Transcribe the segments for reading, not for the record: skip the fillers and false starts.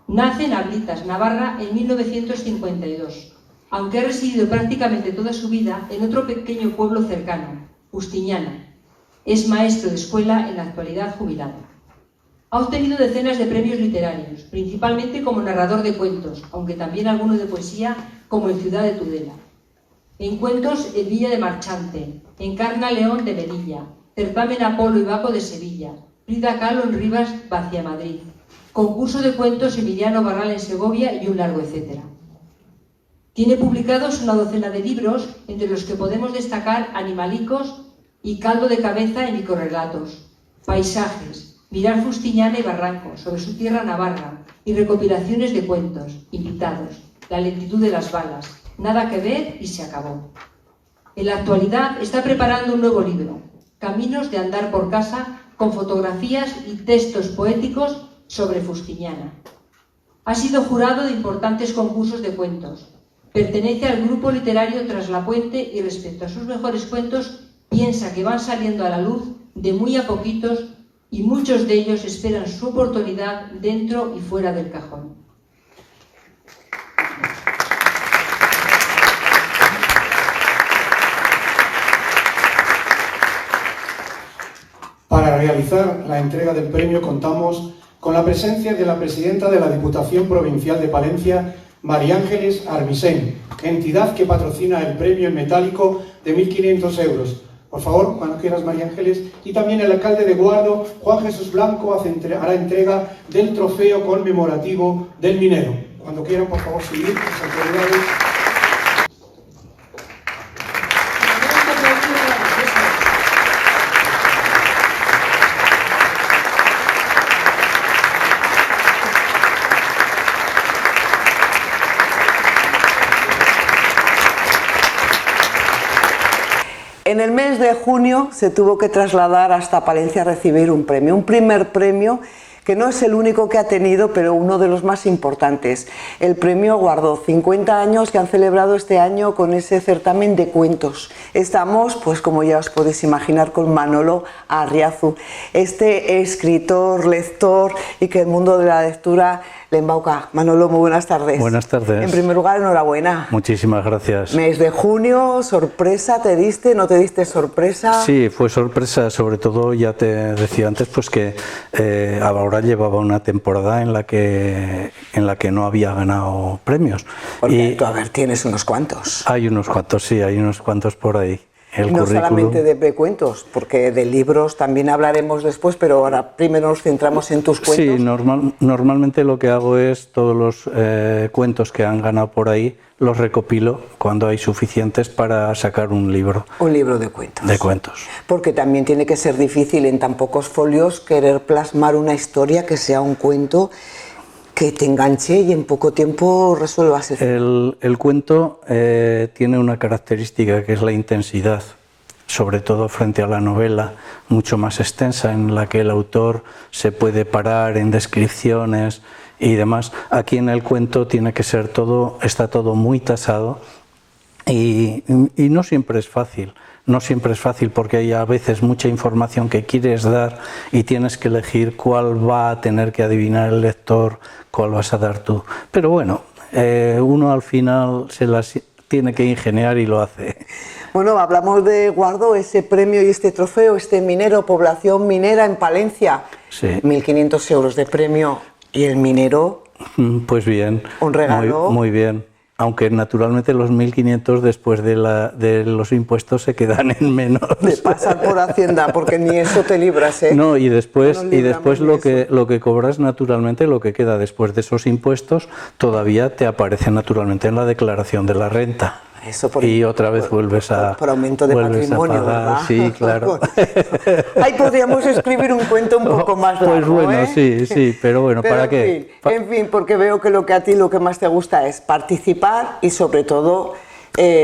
Nace en Ablitas, Navarra, en 1952, aunque ha residido prácticamente toda su vida en otro pequeño pueblo cercano, Fustiñana. Es maestro de escuela, en la actualidad jubilado. Ha obtenido decenas de premios literarios, principalmente como narrador de cuentos, aunque también alguno de poesía, como en Ciudad de Tudela. En cuentos, en Villa de Marchante, Encarna León de Melilla, Certamen Apolo y Baco de Sevilla, Frida Kahlo en Rivas, Vacia Madrid, concurso de cuentos Emiliano Barral en Segovia y un largo etcétera. Tiene publicados una docena de libros, entre los que podemos destacar Animalicos y Caldo de cabeza en microrrelatos, Paisajes, Mirar Fustiñana y Barranco, sobre su tierra navarra, y recopilaciones de cuentos, Invitados, La lentitud de las balas, Nada que ver y se acabó. En la actualidad está preparando un nuevo libro, Caminos de andar por casa, con fotografías y textos poéticos sobre Fustiñana. Ha sido jurado de importantes concursos de cuentos. Pertenece al grupo literario Traslapuente y respecto a sus mejores cuentos piensa que van saliendo a la luz de muy a poquitos y muchos de ellos esperan su oportunidad dentro y fuera del cajón. Para realizar la entrega del premio contamos con la presencia de la presidenta de la Diputación Provincial de Palencia, María Ángeles Armisen, entidad que patrocina el premio en metálico de 1.500 euros. Por favor, cuando quieras, María Ángeles. Y también el alcalde de Guardo, Juan Jesús Blanco, hará entrega del trofeo conmemorativo del minero. Cuando quieran, por favor, seguir las autoridades. En el mes de junio se tuvo que trasladar hasta Palencia a recibir un premio, un primer premio que no es el único que ha tenido, pero uno de los más importantes. El premio Guardó, 50 años que han celebrado este año con ese certamen de cuentos. Estamos, pues como ya os podéis imaginar, con Manolo Arriazu, este escritor, lector y que el mundo de la lectura le embauca. Manolo, muy buenas tardes. Buenas tardes. En primer lugar, enhorabuena. Muchísimas gracias. Mes de junio, sorpresa, ¿te diste? ¿No te diste sorpresa? Sí, fue sorpresa, sobre todo, ya te decía antes, pues que ahora llevaba una temporada en la que no había ganado premios. Porque tú, a ver, tienes unos cuantos. Hay unos cuantos, sí, hay unos cuantos por ahí. Y no solamente de cuentos, porque de libros también hablaremos después, pero ahora primero nos centramos en tus cuentos. Sí, normalmente lo que hago es todos los cuentos que han ganado por ahí, los recopilo cuando hay suficientes para sacar un libro. Un libro de cuentos. De cuentos. Porque también tiene que ser difícil en tan pocos folios querer plasmar una historia que sea un cuento que te enganche y en poco tiempo resuelvas eso. El cuento tiene una característica que es la intensidad, sobre todo frente a la novela, mucho más extensa, en la que el autor se puede parar en descripciones y demás. Aquí en el cuento tiene que ser todo, está todo muy tasado y no siempre es fácil. No siempre es fácil porque hay a veces mucha información que quieres dar y tienes que elegir cuál va a tener que adivinar el lector, cuál vas a dar tú. Pero bueno, uno al final se las tiene que ingeniar y lo hace. Bueno, hablamos de Guardó, ese premio y este trofeo, este minero, población minera en Palencia. Sí. 1.500 euros de premio y el minero. Pues bien. Un regalo. Muy bien. Aunque naturalmente los 1.500 después de los impuestos se quedan en menos. De pasar por Hacienda, porque ni eso te libras, ¿eh? No, y después lo que cobras naturalmente, lo que queda después de esos impuestos, todavía te aparece naturalmente en la declaración de la renta. Eso y otra vez vuelves a por aumento de patrimonio, ¿verdad? Sí, claro. Ahí podríamos escribir un cuento un poco más largo, pues bueno, ¿eh? sí, pero bueno, ¿para qué? En fin, porque veo que lo que a ti lo que más te gusta es participar y sobre todo,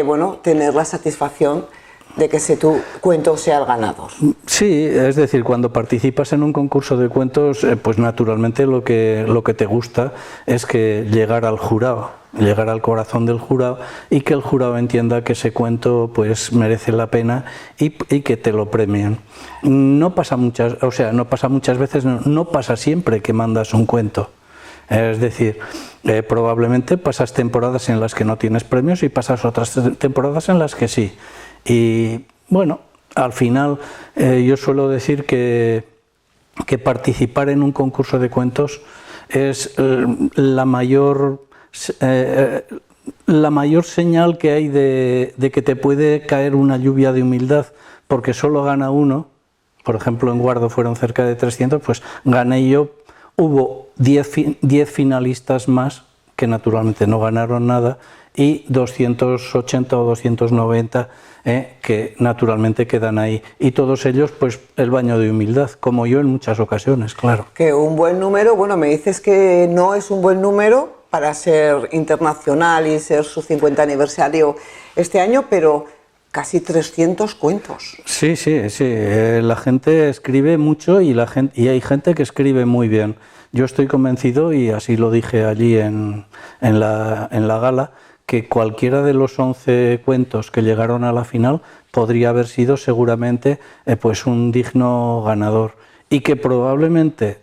bueno, tener la satisfacción de que ese tu cuento sea el ganador. Sí, es decir, cuando participas en un concurso de cuentos, pues naturalmente lo que te gusta es que llegar al jurado, llegar al corazón del jurado y que el jurado entienda que ese cuento pues merece la pena y que te lo premien. No pasa muchas veces, no pasa siempre que mandas un cuento. Es decir, probablemente pasas temporadas en las que no tienes premios y pasas otras temporadas en las que sí. Y bueno, al final yo suelo decir que participar en un concurso de cuentos es la mayor señal que hay de que te puede caer una lluvia de humildad, porque solo gana uno. Por ejemplo, en Guardo fueron cerca de 300, pues gané yo. Hubo 10 finalistas más que naturalmente no ganaron nada y 280 o 290 que naturalmente quedan ahí. Y todos ellos, pues el baño de humildad, como yo en muchas ocasiones, claro. Que un buen número, bueno, me dices que no es un buen número para ser internacional y ser su 50 aniversario este año, pero casi 300 cuentos. Sí, la gente escribe mucho y hay gente que escribe muy bien. Yo estoy convencido, y así lo dije allí en la gala, que cualquiera de los 11 cuentos que llegaron a la final podría haber sido seguramente pues un digno ganador, y que probablemente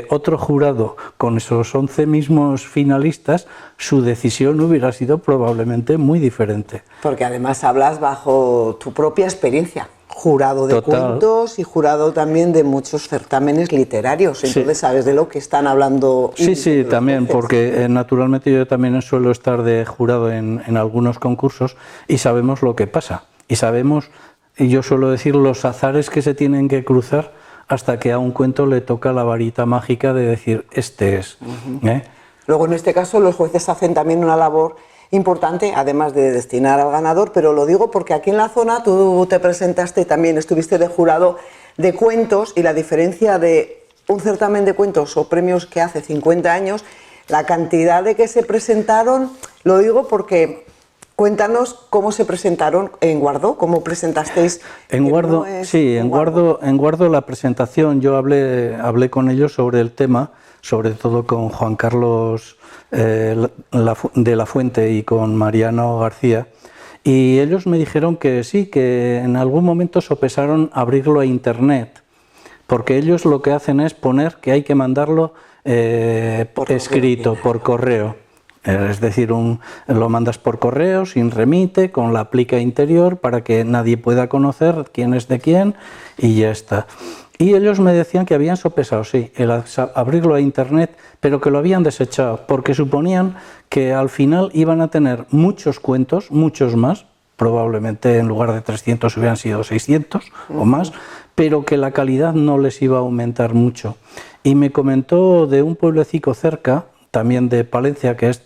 otro jurado con esos 11 mismos finalistas, su decisión hubiera sido probablemente muy diferente. Porque además hablas bajo tu propia experiencia, jurado de Total. cuentos y jurado también de muchos certámenes literarios, entonces sabes de lo que están hablando. Sí, también, porque naturalmente yo también suelo estar de jurado en algunos concursos y sabemos lo que pasa. Y sabemos, y yo suelo decir, los azares que se tienen que cruzar hasta que a un cuento le toca la varita mágica de decir, este es. Luego, en este caso, los jueces hacen también una labor importante, además de destinar al ganador, pero lo digo porque aquí en la zona tú te presentaste y también estuviste de jurado de cuentos, y la diferencia de un certamen de cuentos o premios que hace 50 años, la cantidad de que se presentaron, lo digo porque cuéntanos cómo se presentaron en Guardo, cómo presentasteis. En Guardo, en Guardo la presentación, yo hablé con ellos sobre el tema, sobre todo con Juan Carlos de la Fuente y con Mariano García, y ellos me dijeron que sí, que en algún momento sopesaron abrirlo a internet, porque ellos lo que hacen es poner que hay que mandarlo escrito, por correo. Es decir, lo mandas por correo, sin remite, con la plica interior, para que nadie pueda conocer quién es de quién, y ya está. Y ellos me decían que habían sopesado, sí, el abrirlo a internet, pero que lo habían desechado, porque suponían que al final iban a tener muchos cuentos, muchos más, probablemente en lugar de 300 hubieran sido 600 o más, pero que la calidad no les iba a aumentar mucho. Y me comentó de un pueblecito cerca, también de Palencia, que es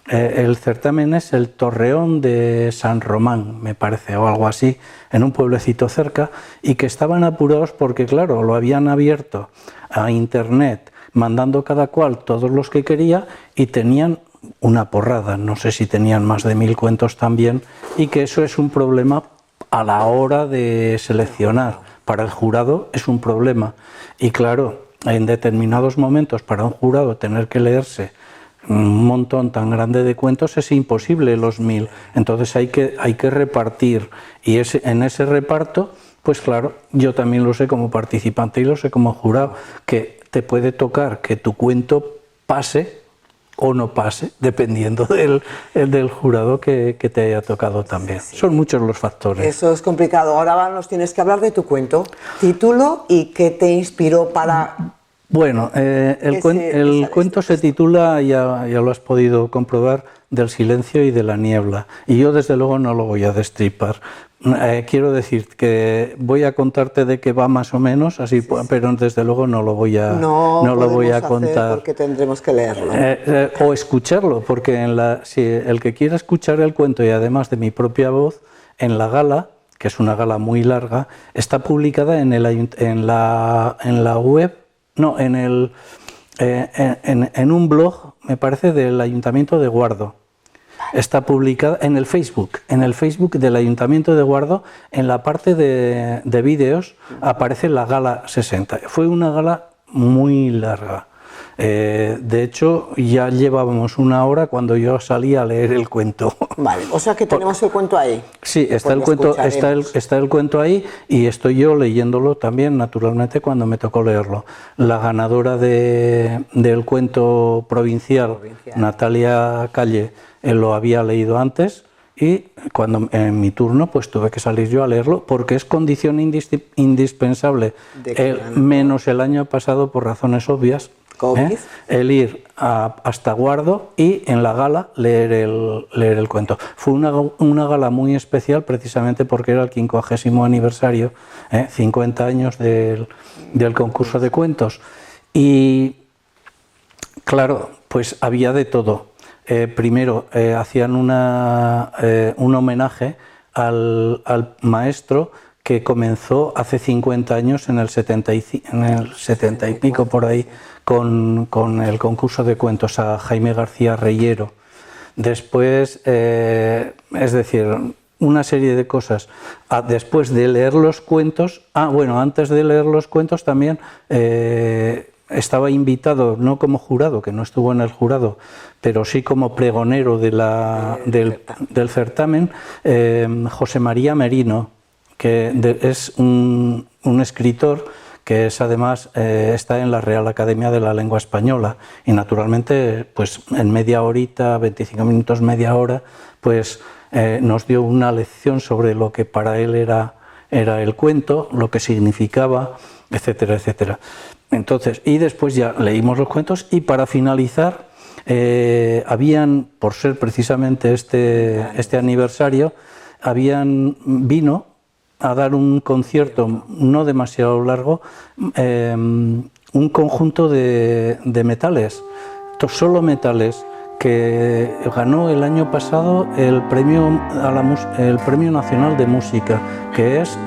el certamen es el Torreón de San Román, me parece, o algo así, en un pueblecito cerca, y que estaban apurados porque, claro, lo habían abierto a internet, mandando cada cual todos los que quería, y tenían una porrada, no sé si tenían más de 1000 cuentos también, y que eso es un problema a la hora de seleccionar. Para el jurado es un problema, y claro, en determinados momentos para un jurado tener que leerse un montón tan grande de cuentos es imposible, los 1000. Entonces hay que repartir, y en ese reparto, pues claro, yo también lo sé como participante y lo sé como jurado, que te puede tocar que tu cuento pase o no pase, dependiendo del jurado que te haya tocado también. Sí. Son muchos los factores. Eso es complicado. Ahora nos tienes que hablar de tu cuento, título y qué te inspiró para... Bueno, el cuento se titula, ya lo has podido comprobar, Del silencio y de la niebla. Y yo desde luego no lo voy a destripar. Quiero decir que voy a contarte de qué va más o menos, así, pero desde luego no lo voy a, no lo voy a contar. Porque tendremos que leerlo. O escucharlo, porque si el que quiera escuchar el cuento, y además de mi propia voz, en la gala, que es una gala muy larga, está publicada en la web. No, en un blog, me parece, del Ayuntamiento de Guardo. Está publicada en el Facebook del Ayuntamiento de Guardo, en la parte de vídeos aparece la gala 60. Fue una gala muy larga. De hecho, ya llevábamos 1 hora cuando yo salí a leer el cuento. Vale, o sea que tenemos el cuento ahí. Sí, está el cuento, está el cuento ahí y estoy yo leyéndolo también, naturalmente, cuando me tocó leerlo. La ganadora del cuento provincial, Natalia Calle, lo había leído antes y cuando en mi turno pues tuve que salir yo a leerlo porque es condición indispensable, menos el año pasado por razones obvias. El ir hasta Guardo y en la gala leer el cuento. Fue una gala muy especial precisamente porque era el 50º aniversario, 50 años del concurso de cuentos. Y claro, pues había de todo. Primero hacían un homenaje al maestro que comenzó hace 50 años en el 70 y pico por ahí con el concurso de cuentos, a Jaime García Reyero. Después, es decir, una serie de cosas. Después de leer los cuentos, antes de leer los cuentos también estaba invitado, no como jurado, que no estuvo en el jurado, pero sí como pregonero del certamen, José María Merino, que es un escritor que es además está en la Real Academia de la Lengua Española y naturalmente pues en media horita, 25 minutos, media hora, pues nos dio una lección sobre lo que para él era el cuento, lo que significaba, etcétera, etcétera. Entonces, y después ya leímos los cuentos y para finalizar habían, por ser precisamente este aniversario, vino a dar un concierto no demasiado largo, un conjunto de metales, solo metales, que ganó el año pasado el premio Nacional de Música, que es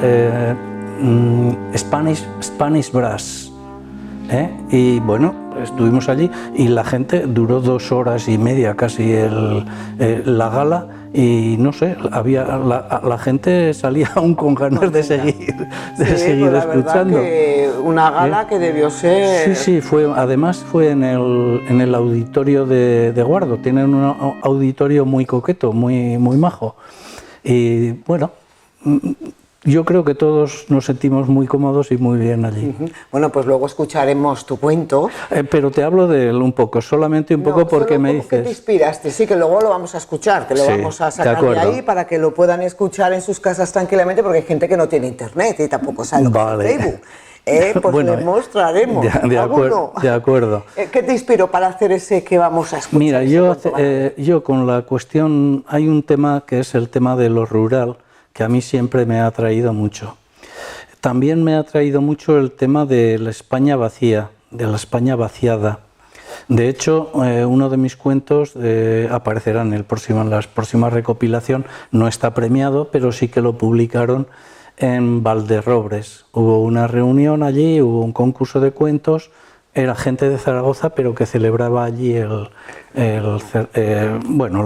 Spanish Brass. Y bueno, estuvimos allí y la gente duró 2 horas y media casi la gala. Y no sé, la gente salía aún con ganas de seguir escuchando. Que una gala que debió ser... Sí, además fue en el auditorio de Guardo. Tienen un auditorio muy coqueto, muy majo. Y bueno, yo creo que todos nos sentimos muy cómodos y muy bien allí. Bueno, pues luego escucharemos tu cuento. Pero te hablo de él un poco, solamente un poco porque me dices... ¿Qué te inspiraste? Sí, que luego lo vamos a escuchar, que lo vamos a sacar de ahí para que lo puedan escuchar en sus casas tranquilamente, porque hay gente que no tiene internet y tampoco sabe lo que es el Facebook. Pues bueno, les mostraremos. De acuerdo. ¿Qué te inspiró para hacer ese que vamos a escuchar? Mira, yo con la cuestión, hay un tema que es el tema de lo rural, que a mí siempre me ha atraído mucho. También me ha atraído mucho el tema de la España vacía, de la España vaciada. De hecho, uno de mis cuentos aparecerá en la próxima recopilación, no está premiado, pero sí que lo publicaron en Valderrobres. Hubo una reunión allí, hubo un concurso de cuentos, era gente de Zaragoza, pero que celebraba allí la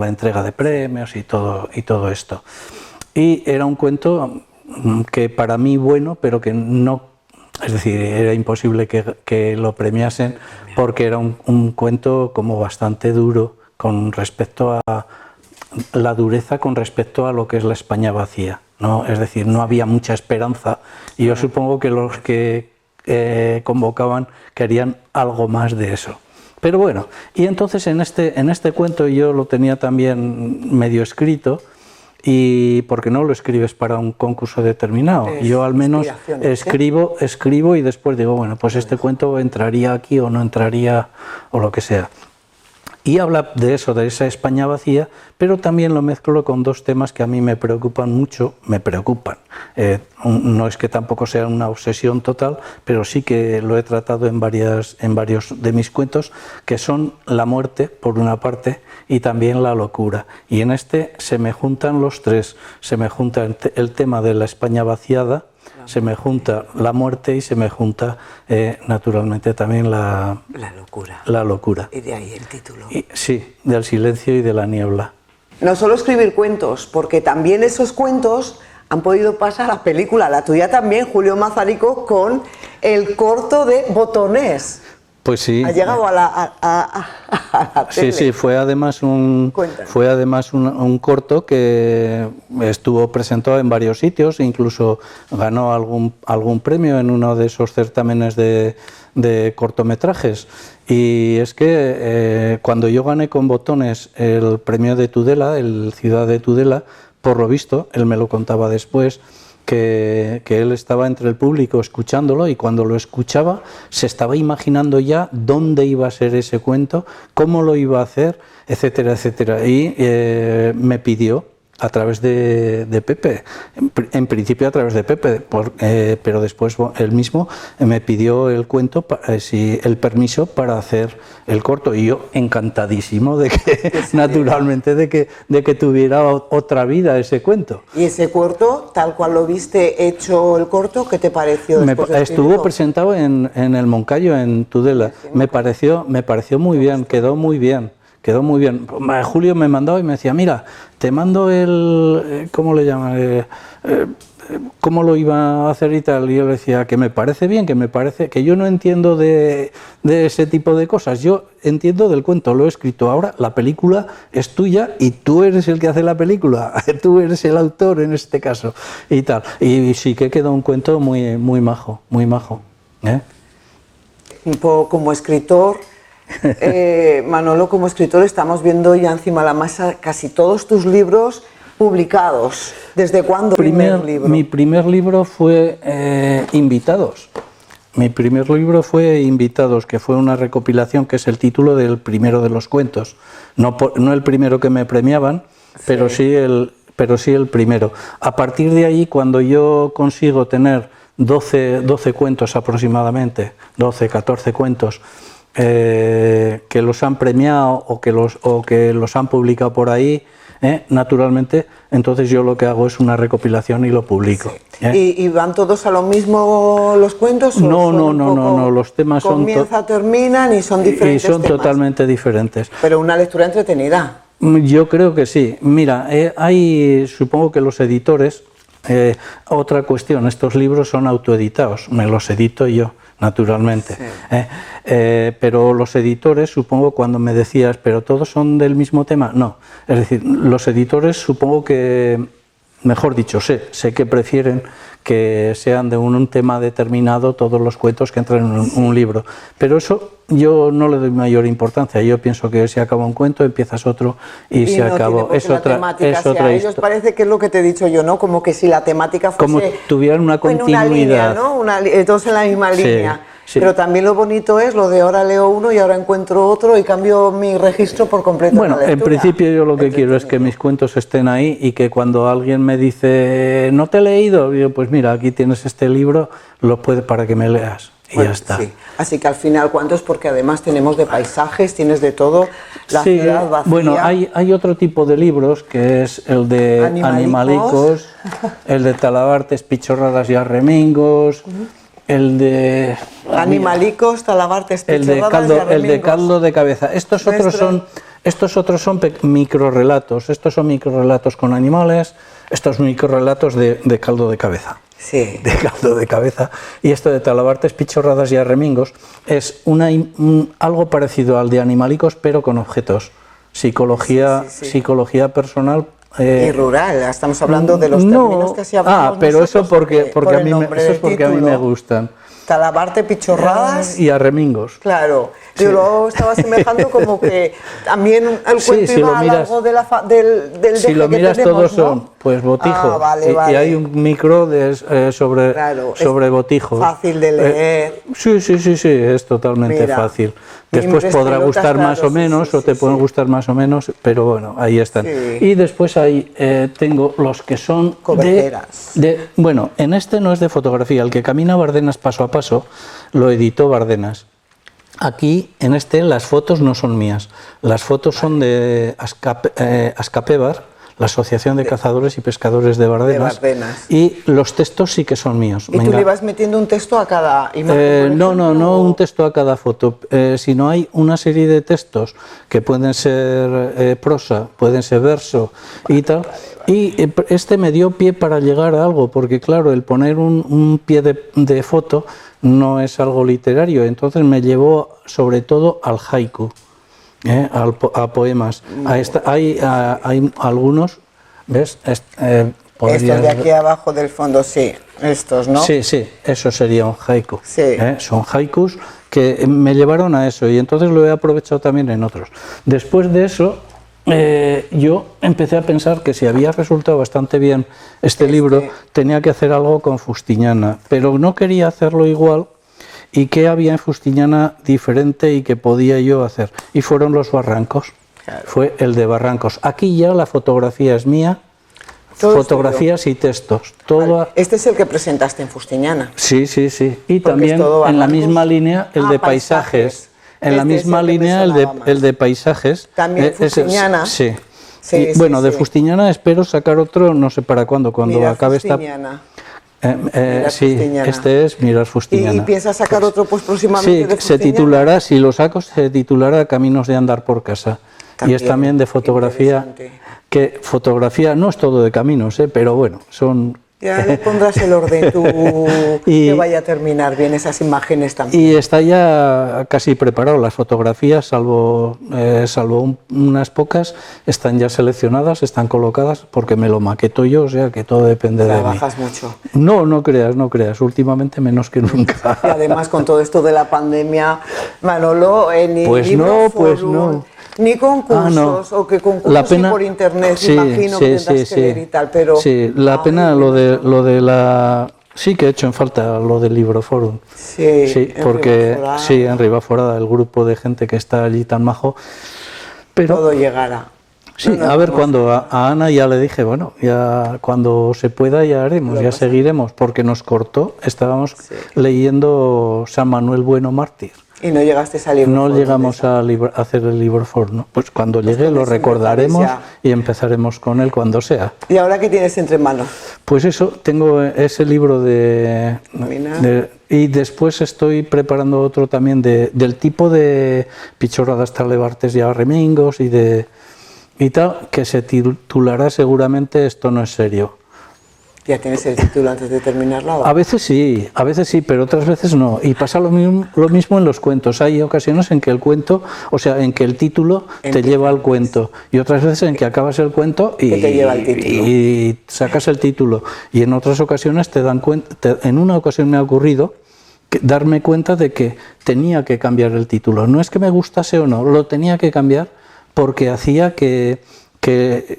entrega de premios y todo esto. Y era un cuento que para mí bueno, pero que no, es decir, era imposible que lo premiasen porque era un cuento como bastante duro con respecto a la dureza con respecto a lo que es la España vacía, ¿no? Es decir, no había mucha esperanza y yo supongo que los que convocaban querían algo más de eso. Pero bueno, y entonces en este cuento yo lo tenía también medio escrito. Y porque no lo escribes para un concurso determinado. Yo al menos escribo y después digo, bueno, pues este cuento entraría aquí o no entraría o lo que sea. Y habla de eso, de esa España vacía, pero también lo mezclo con 2 temas que a mí me preocupan mucho, no es que tampoco sea una obsesión total, pero sí que lo he tratado en varios de mis cuentos, que son la muerte, por una parte, y también la locura. Y en este se me juntan los 3, se me junta el tema de la España vaciada, se me junta la muerte y se me junta naturalmente también la locura. Y de ahí el título. Sí, del silencio y de la niebla. No solo escribir cuentos, porque también esos cuentos han podido pasar a película, la tuya también, Julio Mazarico, con el corto de Botonés. Pues sí. Ha llegado a la tele. Sí, fue además un corto que estuvo presentado en varios sitios, incluso ganó algún premio en uno de esos certámenes de cortometrajes. Y es que cuando yo gané con Botones el premio de Tudela, el Ciudad de Tudela, por lo visto, él me lo contaba después, que él estaba entre el público escuchándolo y cuando lo escuchaba se estaba imaginando ya dónde iba a ser ese cuento, cómo lo iba a hacer, etcétera, etcétera. Y me pidió a través de Pepe, en principio a través de Pepe, pero después él mismo me pidió el cuento, el permiso para hacer el corto, y yo encantadísimo de que, naturalmente, de que tuviera otra vida ese cuento. ¿Y ese corto, tal cual lo viste hecho el corto, qué te pareció después de estuvo escribirlo? presentado en el Moncayo, en Tudela. Me pareció muy bien, quedó muy bien. Quedó muy bien. Julio me mandaba y me decía, mira, te mando el... ¿Cómo le llaman? ¿Cómo lo iba a hacer y tal? Y yo le decía, que me parece bien, que yo no entiendo de ese tipo de cosas. Yo entiendo del cuento, lo he escrito. Ahora la película es tuya y tú eres el que hace la película. Tú eres el autor en este caso. Y tal. Y sí que quedó un cuento muy, muy majo, muy majo. Un poco como escritor... Manolo, como escritor, estamos viendo ya encima de la mesa casi todos tus libros publicados. ¿Desde cuándo el primer libro? Mi primer libro fue Invitados. Mi primer libro fue Invitados, que fue una recopilación, que es el título del primero de los cuentos. No el primero que me premiaban, pero sí el primero. A partir de ahí, cuando yo consigo tener 12 cuentos aproximadamente, 12, 14 cuentos, que los han premiado o que los han publicado por ahí, naturalmente, entonces yo lo que hago es una recopilación y lo publico. ¿Y van todos a lo mismo los cuentos? No, los temas terminan y son diferentes. Y son totalmente diferentes. Pero una lectura entretenida. Yo creo que sí. Mira, supongo que los editores, otra cuestión, estos libros son autoeditados, me los edito yo, naturalmente. Sí. Pero los editores, supongo, cuando me decías, ¿pero todos son del mismo tema? No. Es decir, los editores, supongo que, mejor dicho, sé que prefieren que sean de un tema determinado todos los cuentos que entran en un libro. Pero eso yo no le doy mayor importancia. Yo pienso que se acaba un cuento, empiezas otro y se acabó. Es otra historia. Ellos parece que es lo que te he dicho yo, ¿no? Como que si la temática fuese... Como tuvieran una continuidad. Una línea, ¿no? Todos en la misma línea. Sí. Pero también lo bonito es lo de ahora leo uno y ahora encuentro otro y cambio mi registro por completo. Bueno, en principio yo lo que quiero es que mis cuentos estén ahí y que cuando alguien me dice, no te he leído, yo, pues mira, aquí tienes este libro, lo puedes para que me leas. Y ya está. Sí. Así que al final, ¿cuántos? Porque además tenemos de paisajes, tienes de todo, la ciudad vacía. Bueno, hay otro tipo de libros que es el de animalicos, el de talabartes, pichorradas y arremingos, el de... Animalicos, talabartes, pichorradas y arremingos. El de caldo de cabeza. Estos otros son microrrelatos. Estos son microrelatos con animales, estos microrelatos de caldo de cabeza. Sí. De caldo de cabeza. Y esto de talabartes, pichorradas y arremingos es algo parecido al de animalicos, pero con objetos. Psicología personal. Y rural, estamos hablando de los términos que se hablamos. Pero eso es porque a mí me gustan. Talabarte, pichorradas y arremingos. Claro, sí. Yo lo estaba asemejando como que también el cuento iba a algo del si lo miras, todos son pues botijo. Vale. Y hay un micro sobre botijo. Fácil de leer. Sí, es totalmente fácil. Después podrá gustar más o menos, o te pueden gustar más o menos, pero bueno, ahí están. Sí. Y después ahí tengo los que son bueno, en este no es de fotografía, el que camina Bardenas paso a paso, lo editó Bardenas. Aquí, en las fotos no son mías, las fotos son de Azcapebar, la Asociación de Cazadores y Pescadores de Bardenas, y los textos sí que son míos. ¿Y tú le vas metiendo un texto a cada imagen? No un texto a cada foto, sino hay una serie de textos que pueden ser prosa, pueden ser verso y tal. Y este me dio pie para llegar a algo, porque claro, el poner un pie de foto no es algo literario, entonces me llevó sobre todo al haiku, a poemas. Hay algunos, ¿ves? Estos de aquí abajo del fondo, sí, estos, ¿no? Sí, sí, eso sería un haiku. Sí. Son haikus que me llevaron a eso y entonces lo he aprovechado también en otros. Después de eso, yo empecé a pensar que si había resultado bastante bien este libro, tenía que hacer algo con Fustiñana, pero no quería hacerlo igual. ¿Y qué había en Fustiñana diferente y que podía yo hacer? Y fueron los barrancos. Claro. Fue el de barrancos. Aquí ya la fotografía es mía, todo fotografías y textos. Vale. Este es el que presentaste en Fustiñana. Sí, sí, sí. Y porque también en la misma línea el de paisajes. En la misma línea el de paisajes. También Fustiñana. Sí. Sí, y, bueno, de Fustiñana espero sacar otro, no sé para cuándo, cuando acabe Fustiñana. Sí, Fustiñana. Este es Mirar Fustiñana. ¿Y piensas sacar otro pues próximamente? Sí, se titulará, si lo saco, se titulará Caminos de andar por casa. También, y es también de fotografía, que fotografía no es todo de caminos, pero bueno, son... Ya le pondrás el orden tú, que vaya a terminar bien esas imágenes también. Y está ya casi preparado, las fotografías, salvo unas pocas, están ya seleccionadas, están colocadas, porque me lo maqueto yo, o sea que todo depende de mí. ¿Trabajas mucho? No, no creas, últimamente menos que nunca. Y además con todo esto de la pandemia, Manolo, ni pues libro pues no. Ni concursos, o que concursos pena, por internet, imagino que tendrás que leer y tal, pero... Sí, la pena, lo de la... Sí que he hecho en falta lo del Libroforum. Sí, porque sí, en Ribaforada, el grupo de gente que está allí tan majo, pero... Todo llegará. Sí, a ver, cuando a Ana ya le dije, bueno, ya cuando se pueda ya haremos, ya seguiremos, porque nos cortó, estábamos leyendo San Manuel Bueno Mártir. Y no llegaste a libro. No llegamos a hacer el Libroforum, ¿no? Pues cuando llegue lo recordaremos y empezaremos con él cuando sea. ¿Y ahora qué tienes entre manos? Pues eso, tengo ese libro y después estoy preparando otro también del tipo de pichorradas talebartes y arremingos y tal, que se titulará seguramente Esto no es serio. ¿Ya tienes el título antes de terminarlo? A veces sí, pero otras veces no. Y pasa lo mismo en los cuentos. Hay ocasiones en que el cuento, o sea, en que el título te lleva al cuento. Y otras veces en que acabas el cuento y sacas el título. Y en otras ocasiones te dan cuenta, en una ocasión me ha ocurrido darme cuenta de que tenía que cambiar el título. No es que me gustase o no, lo tenía que cambiar porque hacía que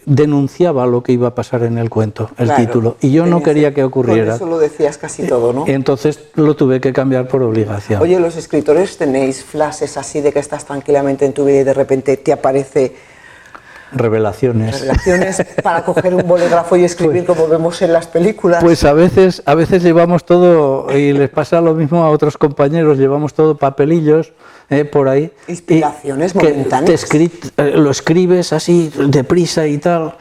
denunciaba lo que iba a pasar en el cuento, el título, y yo no quería que ocurriera. Por eso lo decías casi todo, ¿no? Entonces lo tuve que cambiar por obligación. Oye, los escritores tenéis flashes así de que estás tranquilamente en tu vida y de repente te aparece... Revelaciones para coger un bolígrafo y escribir como vemos en las películas. Pues a veces llevamos todo, y les pasa lo mismo a otros compañeros, llevamos todo papelillos por ahí. Inspiraciones momentáneas. Lo escribes así deprisa y tal,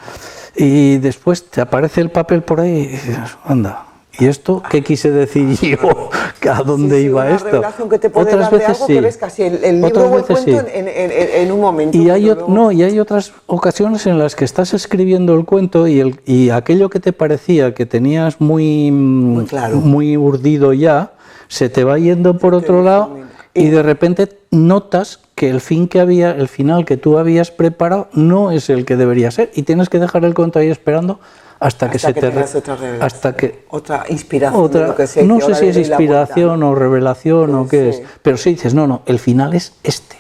y después te aparece el papel por ahí y dices, anda, ¿y esto qué quise decir yo? ¿A dónde iba esto? Revelación que te puede dar de algo que ves casi el libro o el cuento en un momento. Y hay otras ocasiones en las que estás escribiendo el cuento y aquello que te parecía que tenías muy claro, muy urdido ya, se te va yendo por otro lado y de repente notas que el final que tú habías preparado no es el que debería ser y tienes que dejar el cuento ahí esperando hasta que otra inspiración, lo que sea, no sé si es inspiración o revelación o qué es, pero si dices no, el final es este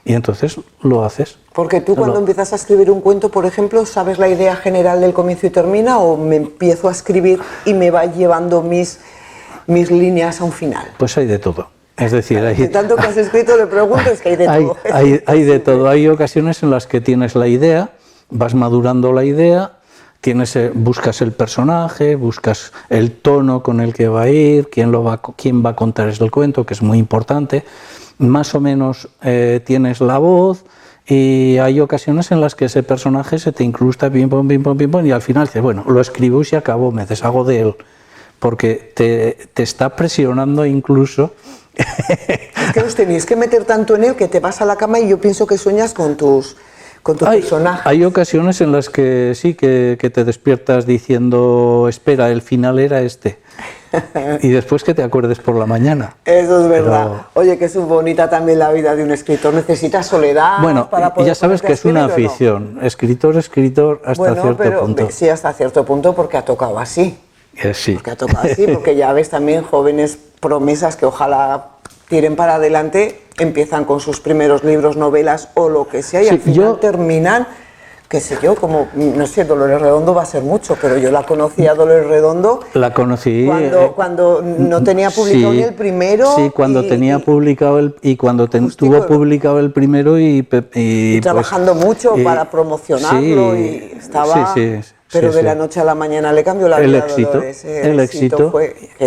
y entonces lo haces. Porque tú cuando empiezas a escribir un cuento, por ejemplo, ¿sabes la idea general del comienzo y termina o me empiezo a escribir y me va llevando mis líneas a un final? Pues hay de todo. Es decir, de tanto que has escrito le pregunto, es que hay de todo. Hay de todo. Hay ocasiones en las que tienes la idea, vas madurando la idea, buscas el personaje, buscas el tono con el que va a ir, quién va a contar el cuento, que es muy importante, más o menos tienes la voz y hay ocasiones en las que ese personaje se te incrusta pim, pum, y al final dices, bueno, lo escribo y se acabó, me deshago de él, porque te está presionando incluso. Es que os tenéis que meter tanto en él que te vas a la cama y yo pienso que sueñas con tus personajes. Hay ocasiones en las que sí, que te despiertas diciendo, espera, el final era este. y después que te acuerdes por la mañana. Eso es verdad. Oye, que es muy bonita también la vida de un escritor. Necesitas soledad Bueno, para poder ya sabes que es una escribir, ¿o no? afición. Escritor hasta cierto punto. Sí, hasta cierto punto, porque ha tocado así. Sí. Porque ha tocado así, porque ya ves también jóvenes promesas que ojalá tiren para adelante, empiezan con sus primeros libros, novelas o lo que sea, y al final terminan, qué sé yo, como, no sé, Dolores Redondo va a ser mucho, pero yo la conocí a Dolores Redondo. La conocí cuando no tenía publicado ni el primero. Sí, cuando tenía publicado cuando tuvo publicado el primero y trabajando mucho para promocionarlo, y estaba. Pero de la noche a la mañana le cambió la vida a Dolores. El éxito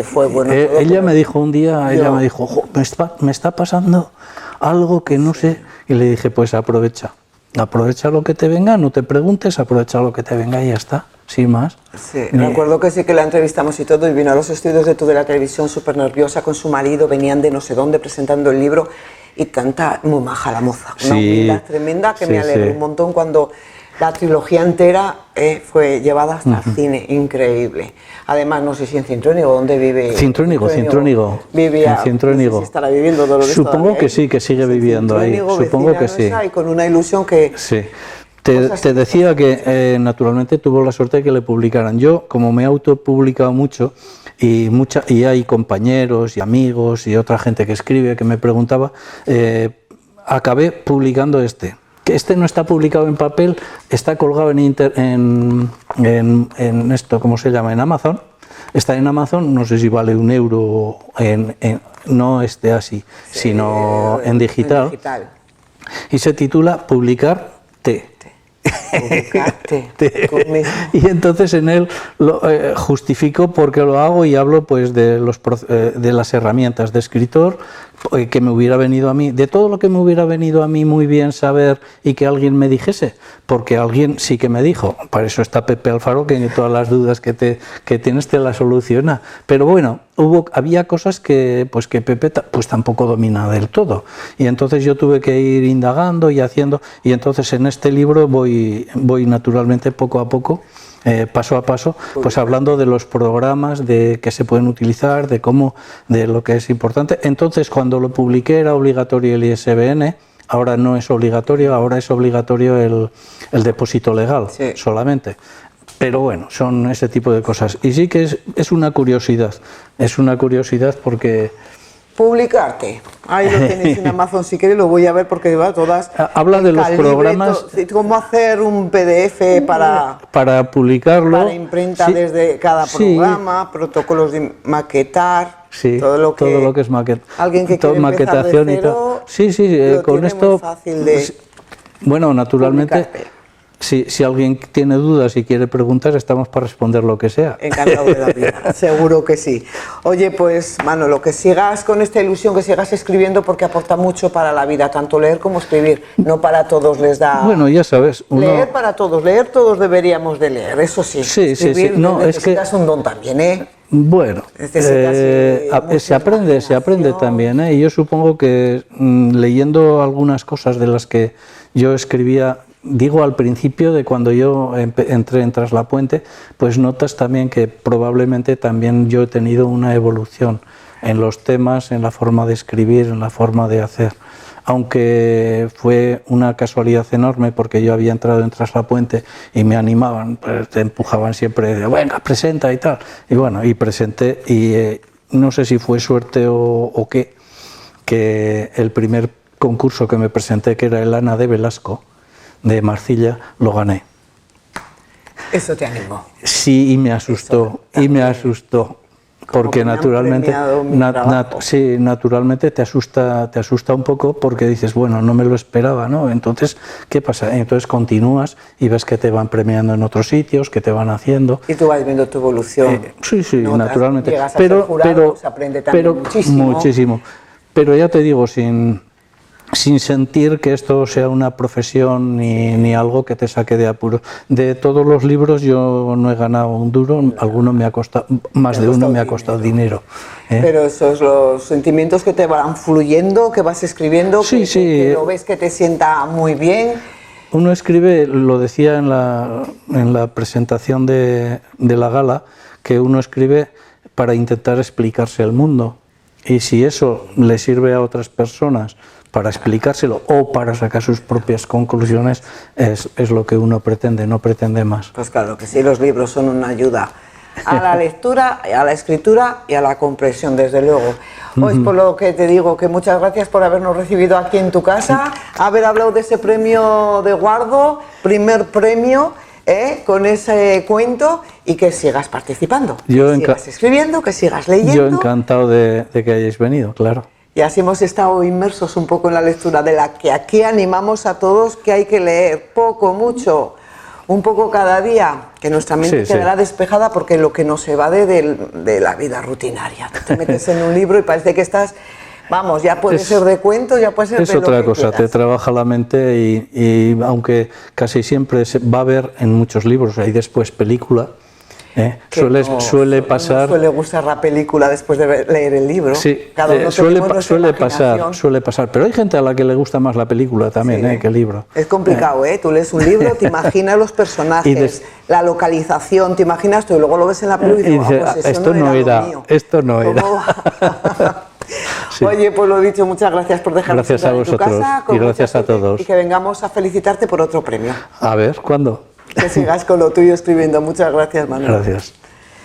fue bueno. Ella me dijo un día, me está pasando algo que no sé, y le dije, pues aprovecha lo que te venga, no te preguntes, aprovecha lo que te venga y ya está, sin más. Sí, recuerdo que sí que la entrevistamos y todo, y vino a los estudios de la televisión súper nerviosa con su marido, venían de no sé dónde presentando el libro, y canta muy maja la moza, una humildad tremenda que me alegró un montón cuando la trilogía entera fue llevada hasta el cine, increíble. Además, no sé si en Cintruénigo, ¿dónde vive? Cintruénigo. Vivía, en Cintruénigo. No sé si estará viviendo Dolores. Supongo que sí, que sigue viviendo ahí. Supongo que sí. Y con una ilusión que... Sí. Te decía que naturalmente tuvo la suerte de que le publicaran. Yo, como me he autopublicado mucho, y hay compañeros y amigos y otra gente que escribe, que me preguntaba, acabé publicando este. Este no está publicado en papel, está colgado en esto, ¿cómo se llama? En Amazon. Está en Amazon, no sé si vale €1 no así, sino en digital. Y se titula Publicarte. Y entonces en él lo justifico por qué lo hago y hablo pues de las herramientas de escritor que me hubiera venido a mí, de todo lo que me hubiera venido a mí muy bien saber y que alguien me dijese, porque alguien sí que me dijo. Para eso está Pepe Alfaro, que todas las dudas que tienes te las soluciona. Pero bueno, había cosas que Pepe pues tampoco domina del todo, y entonces yo tuve que ir indagando y haciendo, y entonces en este libro voy naturalmente poco a poco, paso a paso, pues hablando de los programas que se pueden utilizar, de lo que es importante. Entonces, cuando lo publiqué era obligatorio el ISBN, ahora no es obligatorio, ahora es obligatorio el depósito legal solamente. Pero bueno, son ese tipo de cosas. Y sí que es una curiosidad porque... Publicarte. Ahí lo tenéis en Amazon, si queréis lo voy a ver porque va todas. Habla de los programas. Cómo hacer un PDF para publicarlo. Para imprenta desde cada programa, protocolos de maquetar. Sí, todo lo que es alguien que quiere maquetación de cero, y tal. Sí, con esto. Muy fácil de bueno, naturalmente. Si alguien tiene dudas y quiere preguntar, estamos para responder lo que sea. Encantado de la vida, seguro que sí. Oye, pues Manolo, que sigas con esta ilusión, que sigas escribiendo, porque aporta mucho para la vida, tanto leer como escribir. No para todos les da... Bueno, ya sabes... Leer para todos, leer todos deberíamos de leer, eso sí. Sí. No, necesitas un don también, ¿eh? Bueno, se aprende también, ¿eh? Y yo supongo que leyendo algunas cosas de las que yo escribía... Digo, al principio de cuando yo entré en Traslapuente, pues notas también que probablemente también yo he tenido una evolución en los temas, en la forma de escribir, en la forma de hacer. Aunque fue una casualidad enorme porque yo había entrado en Traslapuente y me animaban, pues, te empujaban siempre, de, venga, presenta y tal. Y bueno, y presenté y no sé si fue suerte o qué, que el primer concurso que me presenté, que era el Ana de Velasco, de Marcilla, lo gané. Eso te animó. Sí, y me asustó, porque naturalmente, naturalmente te asusta un poco, porque dices, bueno, no me lo esperaba, ¿no? Entonces, ¿qué pasa? Entonces continúas y ves que te van premiando en otros sitios, que te van haciendo. Y tú vas viendo tu evolución. Sí, naturalmente. Llegas a ser jurado, se aprende también muchísimo. Pero ya te digo, sin sentir que esto sea una profesión ni algo que te saque de apuro. De todos los libros yo no he ganado un duro, alguno me ha costado, más de uno me ha costado dinero. Pero esos los sentimientos que te van fluyendo, que vas escribiendo, que lo ves que te sienta muy bien. Uno escribe, lo decía en la presentación de la gala, que uno escribe para intentar explicarse el mundo. Y si eso le sirve a otras personas para explicárselo o para sacar sus propias conclusiones, es lo que uno pretende, no pretende más. Pues claro que sí, los libros son una ayuda a la lectura, a la escritura y a la comprensión, desde luego. Pues por lo que te digo, que muchas gracias por habernos recibido aquí en tu casa, haber hablado de ese premio de Guardo, primer premio, con ese cuento, y que sigas participando, que sigas escribiendo, que sigas leyendo. Yo encantado de que hayáis venido, claro. Y así hemos estado inmersos un poco en la lectura, de la que aquí animamos a todos, que hay que leer poco, mucho, un poco cada día, que nuestra mente quedará despejada, porque lo que nos evade de la vida rutinaria. Tú te metes en un libro y parece que estás, vamos, ya puede ser de cuento, ya puede ser de lo que otra cosa, quieras. te trabaja la mente y aunque casi siempre se va a ver en muchos libros, hay después película, suele pasar... No suele gustar la película después de leer el libro. Sí, cada uno suele pasar, pero hay gente a la que le gusta más la película también, que el libro. Es complicado, tú lees un libro, te imaginas los personajes, la localización, te imaginas tú, y luego lo ves en la película y dices, pues esto no era, esto no era. Sí. Oye, pues lo dicho, muchas gracias por dejarnos entrar en tu casa, y gracias a todos. Y que vengamos a felicitarte por otro premio. A ver, ¿cuándo? Que sigas con lo tuyo escribiendo. Muchas gracias, Manuel. Gracias.